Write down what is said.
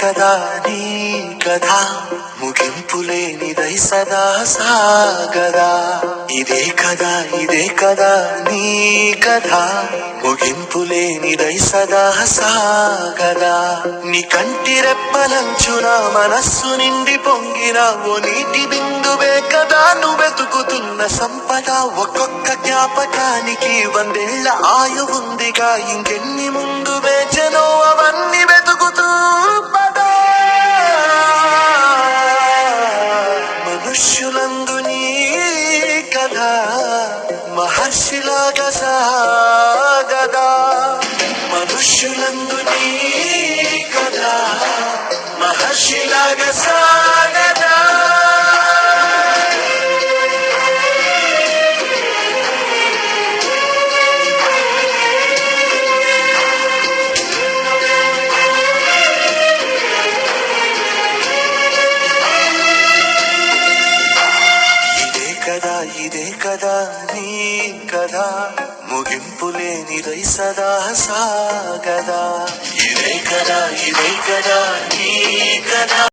కదా నీ కథ ముగింపులేనిదై సదా సాగదా. ఇదే కదా నీ కథ ముగింపులేనిదై సదా సాగదా. నీ కంటి రెప్పలంచున మనస్సు నిండి పొంగిన ఓ నీటి బిందువే కదా నువ్వెతుకుతున్న సంపద. ఒక్కొక్క జ్ఞాపకానికి 100 ఏళ్ల ఆయువుందిగా, ఇంకెన్ని ముందు వేచనో అవన్నీ వెతుకుతూ పదా. మనుష్యులందు నీ కథ మహర్షిలాగా సాగదా. మనుష్యులందు నీ కథ మహర్షిలాగా సాగదా. ఇదే కదా నీ కథ ముగింపులేనిదై సదా సాగదా. ఇదే కదా నీ కథ.